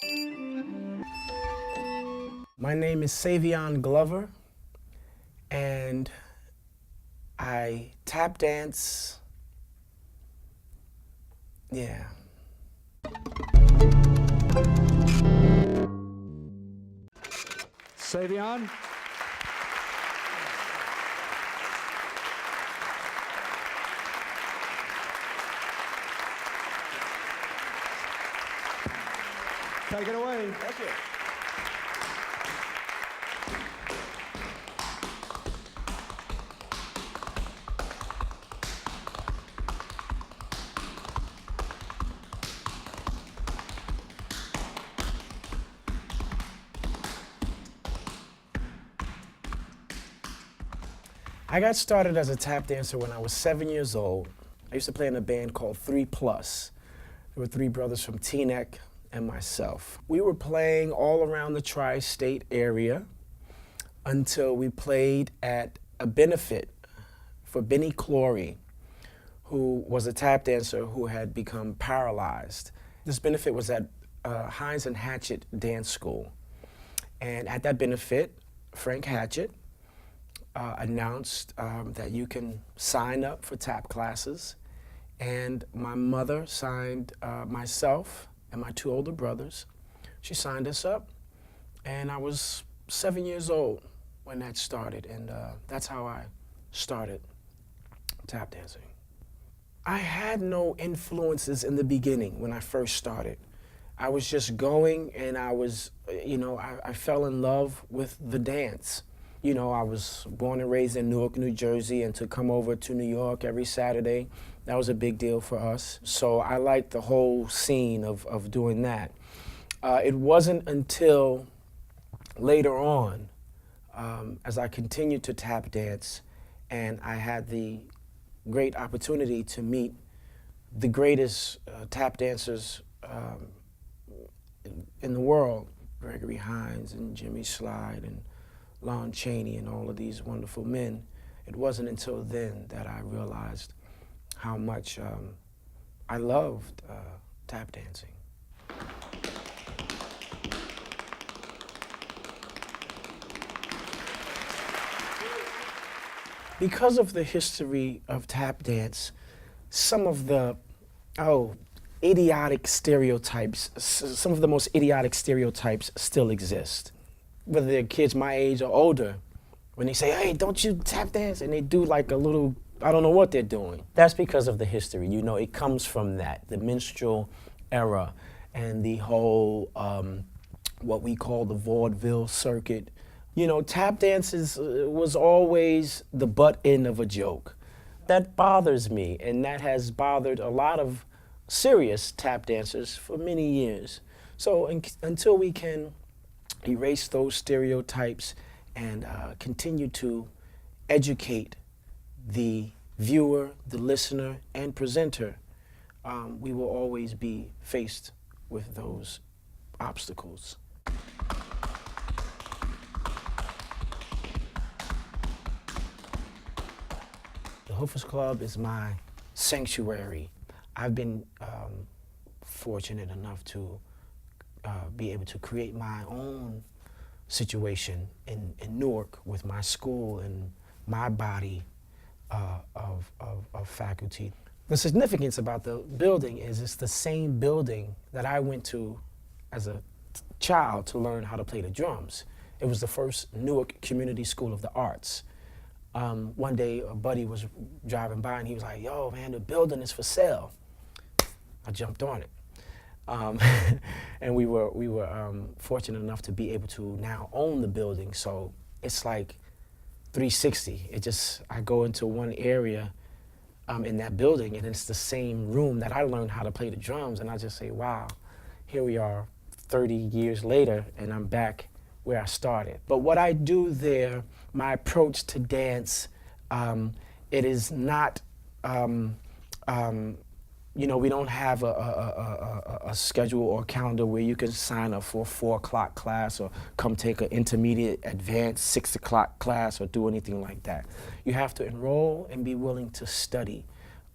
My name is Savion Glover, and I tap dance. Yeah. Savion. Take it away. Thank you. I got started as a tap dancer when I was 7 years old. I used to play in a band called 3 Plus. There were three brothers from Teaneck and myself. We were playing all around the tri-state area until we played at a benefit for Benny Clory, who was a tap dancer who had become paralyzed. This benefit was at Hines and Hatchett Dance School. And at that benefit, Frank Hatchett announced that you can sign up for tap classes, and my mother signed myself and my two older brothers. She signed us up, and I was 7 years old when that started, and that's how I started tap dancing. I had no influences in the beginning when I first started. I was just going, and I was, I fell in love with the dance. You know, I was born and raised in Newark, New Jersey, and to come over to New York every Saturday, that was a big deal for us. So I liked the whole scene of doing that. It wasn't until later on, as I continued to tap dance, and I had the great opportunity to meet the greatest tap dancers in the world, Gregory Hines and Jimmy Slide and Lon Chaney and all of these wonderful men. It wasn't until then that I realized how much I loved tap dancing. Because of the history of tap dance, some of the, idiotic stereotypes, some of the most idiotic stereotypes still exist. Whether they're kids my age or older, when they say, hey, don't you tap dance? And they do like a little, I don't know what they're doing. That's because of the history. You know, it comes from that, the minstrel era and the whole, what we call the vaudeville circuit. You know, tap dance was always the butt end of a joke. That bothers me, and that has bothered a lot of serious tap dancers for many years. So until we can erase those stereotypes and continue to educate the viewer, the listener, and presenter, we will always be faced with those obstacles. The Hoofers Club is my sanctuary. I've been fortunate enough to be able to create my own situation in Newark with my school and my body of faculty. The significance about the building is it's the same building that I went to as a child to learn how to play the drums. It was the first Newark Community School of the Arts. One day a buddy was driving by and he was like, yo man, the building is for sale. I jumped on it. And we were fortunate enough to be able to now own the building. So it's like 360. I go into one area in that building and it's the same room that I learned how to play the drums, and I just say, wow, here we are 30 years later and I'm back where I started. But what I do there, my approach to dance, it is not, we don't have a schedule or calendar where you can sign up for a 4 o'clock class or come take an intermediate advanced 6 o'clock class or do anything like that. You have to enroll and be willing to study.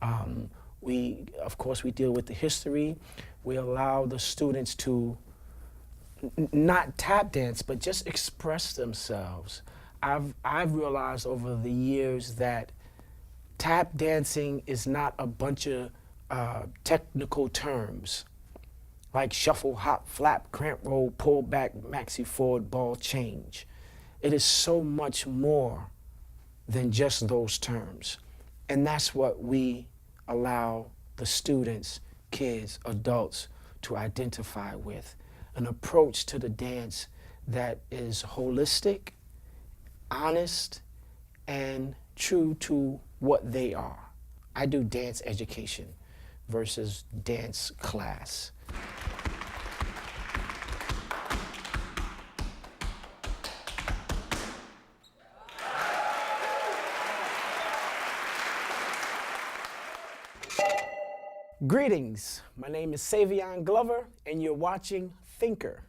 Of course, we deal with the history. We allow the students to not tap dance, but just express themselves. I've realized over the years that tap dancing is not a bunch of technical terms like shuffle, hop, flap, cramp, roll, pull back, maxi forward, ball change. It is so much more than just those terms. And that's what we allow the students, kids, adults to identify with. An approach to the dance that is holistic, honest, and true to what they are. I do dance education versus dance class. Greetings, my name is Savion Glover, and you're watching Thinker.